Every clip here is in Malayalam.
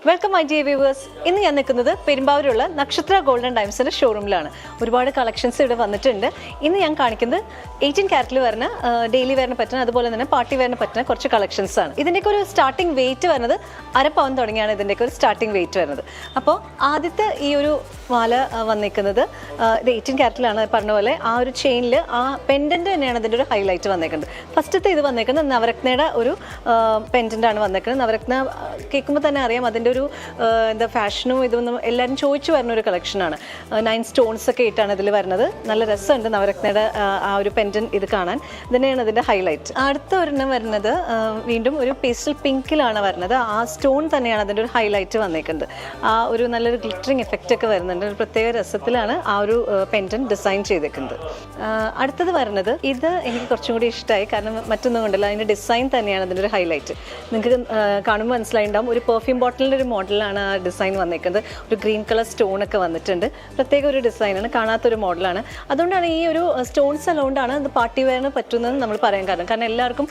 Welcome my dear viewers. ഇന്ന് ഞാൻ നിൽക്കുന്നത് പെരുമ്പാവൂരുള്ള നക്ഷത്ര ഗോൾഡൻ ഡയമണ്ട്സിൻ്റെ ഷോറൂമിലാണ്. ഒരുപാട് കളക്ഷൻസ് ഇവിടെ വന്നിട്ടുണ്ട്. ഇന്ന് ഞാൻ കാണിക്കുന്നത് 18 ക്യാരറ്റിൽ വരുന്ന ഡെയിലി വെയറിന് പറ്റുന്ന അതുപോലെ തന്നെ പാർട്ടി വെയറിന് പറ്റുന്ന കുറച്ച് കളക്ഷൻസ് ആണ്. ഇതിൻ്റെയൊക്കെ ഒരു സ്റ്റാർട്ടിംഗ് വെയിറ്റ് വരുന്നത് 1/2 പവൻ തുടങ്ങിയാണ് ഇതിൻ്റെയൊക്കെ ഒരു സ്റ്റാർട്ടിംഗ് വെയിറ്റ് വരുന്നത്. അപ്പോൾ ആദ്യത്തെ ഈ ഒരു മാല വന്നിരിക്കുന്നത് ഇത് 18 ക്യാരറ്റിലാണ്. പറഞ്ഞ പോലെ ആ ഒരു ചെയിനിൽ ആ പെൻഡൻറ്റ് തന്നെയാണ് ഇതിൻ്റെ ഒരു ഹൈലൈറ്റ് വന്നേക്കുന്നത്. ഫസ്റ്റത്തെ ഇത് വന്നേക്കുന്നത് നവരത്നയുടെ ഒരു പെൻഡൻ്റാണ് വന്നേക്കുന്നത്. നവരത്ന കേൾക്കുമ്പോൾ തന്നെ അറിയാം അതിൻ്റെ ഒരു എന്താ ഫാഷനും ഇതൊന്നും എല്ലാവരും ചോദിച്ചു വരുന്ന ഒരു കളക്ഷനാണ്. 9 സ്റ്റോൺസ് ഒക്കെ ഇട്ടാണ് ഇതിൽ വരുന്നത്. നല്ല രസമുണ്ട് നവരത്നയുടെ ആ ഒരു പെൻഡൻ ഇത് കാണാൻ. ഇതിനെയാണ് ഇതിൻ്റെ ഹൈലൈറ്റ്. അടുത്ത ഒരെണ്ണം വരുന്നത് വീണ്ടും ഒരു പേസ്റ്റൽ പിങ്കിലാണ് വരുന്നത്. ആ സ്റ്റോൺ തന്നെയാണ് അതിൻ്റെ ഒരു ഹൈലൈറ്റ് വന്നേക്കുന്നത്. ആ ഒരു നല്ലൊരു ഗ്ലിറ്ററിങ് എഫക്റ്റ് ഒക്കെ വരുന്നുണ്ട്. ഒരു പ്രത്യേക രസത്തിലാണ് ആ ഒരു പെൻഡൻ ഡിസൈൻ ചെയ്തേക്കുന്നത്. അടുത്തത് വരുന്നത് ഇത് എനിക്ക് കുറച്ചും കൂടി ഇഷ്ടമായി. കാരണം മറ്റൊന്നും കൊണ്ടല്ല, അതിൻ്റെ ഡിസൈൻ തന്നെയാണ് അതിൻ്റെ ഒരു ഹൈലൈറ്റ്. നിങ്ങൾക്ക് കാണുമ്പോൾ മനസ്സിലായിട്ടുണ്ടാവും ഒരു പെർഫ്യൂം ബോട്ടിലിൻ്റെ ഒരു മോഡലാണ് ആ ഡിസൈൻ വന്നേക്കുന്നത്. ഒരു ഗ്രീൻ കളർ സ്റ്റോൺ ഒക്കെ വന്നിട്ടുണ്ട്. പ്രത്യേക ഒരു ഡിസൈനാണ്, കാണാത്തൊരു മോഡലാണ്. അതുകൊണ്ടാണ് ഈ ഒരു സ്റ്റോൺസ് അലോണ്ടാണ് ഇത് പാർട്ടി വെയറിന് പറ്റുന്നതെന്ന് നമ്മൾ പറയാൻ കാരണം എല്ലാവർക്കും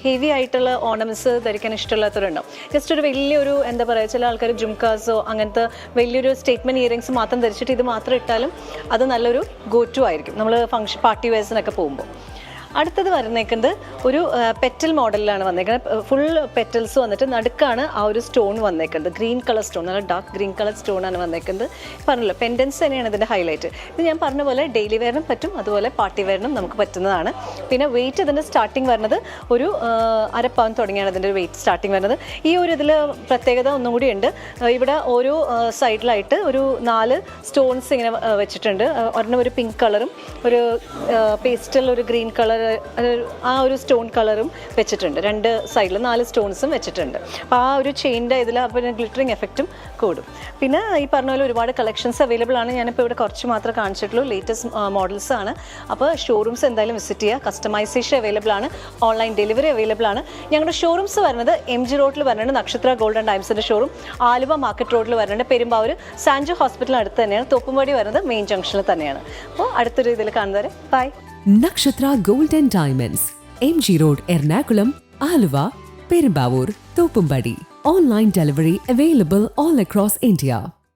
ഹെവി ആയിട്ടുള്ള ഓർണമെന്റ്സ് ധരിക്കാൻ ഇഷ്ടമുള്ളവരുണ്ടാവും. ജസ്റ്റ് ഒരു വലിയൊരു എന്താ പറയുക, ചില ആൾക്കാർ ജുംകാസോ അങ്ങനത്തെ വലിയൊരു സ്റ്റേറ്റ്മെൻറ്റ് ഇയറിങ്സ് മാത്രം ധരിച്ചിട്ട് ഇത് മാത്രം ഇട്ടാലും അത് നല്ലൊരു ഗോ ടു ആയിരിക്കും നമ്മൾ ഫംഗ്ഷൻ പാർട്ടി വെയർസിനൊക്കെ പോകുമ്പോൾ. അടുത്തത് വരുന്നേക്കുന്നത് ഒരു പെറ്റൽ മോഡലിലാണ് വന്നേക്കുന്നത്. ഫുൾ പെറ്റൽസ് വന്നിട്ട് നടുക്കാണ് ആ ഒരു സ്റ്റോൺ വന്നേക്കുന്നത്. ഗ്രീൻ കളർ സ്റ്റോൺ, നല്ല ഡാർക്ക് ഗ്രീൻ കളർ സ്റ്റോണാണ് വന്നേക്കുന്നത്. പറഞ്ഞല്ലോ പെൻഡൻസ് തന്നെയാണ് ഇതിൻ്റെ ഹൈലൈറ്റ്. ഇത് ഞാൻ പറഞ്ഞ പോലെ ഡെയിലി വെയറിനും പറ്റും, അതുപോലെ പാർട്ടി വെയറിനും നമുക്ക് പറ്റുന്നതാണ്. പിന്നെ വെയിറ്റ് ഇതിൻ്റെ സ്റ്റാർട്ടിങ് വരുന്നത് ഒരു 1/2 പവൻ തുടങ്ങിയാണ് ഇതിൻ്റെ വെയിറ്റ് സ്റ്റാർട്ടിങ് വരുന്നത്. ഈ ഒരു ഇതിൽ പ്രത്യേകത ഒന്നും കൂടി ഉണ്ട്. ഇവിടെ ഓരോ സൈഡിലായിട്ട് ഒരു 4 സ്റ്റോൺസ് ഇങ്ങനെ വെച്ചിട്ടുണ്ട്. ഒരെണ്ണം ഒരു പിങ്ക് കളറും ഒരു പേസ്റ്റൽ ഒരു ഗ്രീൻ കളർ ആ ഒരു സ്റ്റോൺ കളറും വെച്ചിട്ടുണ്ട്. 2 സൈഡിൽ 4 സ്റ്റോൺസും വെച്ചിട്ടുണ്ട്. അപ്പോൾ ആ ഒരു ചെയിൻ്റെ ഇതിൽ പിന്നെ ഗ്ലിറ്ററിങ് എഫക്റ്റും കൂടും. പിന്നെ ഈ പറഞ്ഞ പോലെ ഒരുപാട് കളക്ഷൻസ് അവൈലബിൾ ആണ്. ഞാനിപ്പോൾ ഇവിടെ കുറച്ച് മാത്രമേ കാണിച്ചിട്ടുള്ളൂ. ലേറ്റസ്റ്റ് മോഡൽസ് ആണ്. അപ്പോൾ ഷോറൂംസ് എന്തായാലും വിസിറ്റ് ചെയ്യുക. കസ്റ്റമൈസേഷൻ അവൈലബിൾ ആണ്, ഓൺലൈൻ ഡെലിവറി അവൈലബിൾ ആണ്. ഞങ്ങളുടെ ഷോറൂംസ് വരുന്നത് MG റോഡിൽ വരുന്നുണ്ട് നക്ഷത്ര ഗോൾഡൻ ഡയമണ്ട്സിൻ്റെ ഷോറൂം. ആലുവ മാർക്കറ്റ് റോഡിൽ വരുന്നുണ്ട്. പെരുമ്പാവൂർ സാൻജോ ഹോസ്പിറ്റലിന് അടുത്ത് തന്നെയാണ്. തോപ്പുംപടി വരുന്നത് മെയിൻ ജംഗ്ഷനിൽ തന്നെയാണ്. അപ്പോൾ അടുത്തൊരു ഇതിൽ കാണുന്നവരെ by. Nakshatra Gold and Diamonds, MG Road, Ernakulam, Aluva, Perumbavoor, Thoppumпadi. Online delivery available all across India.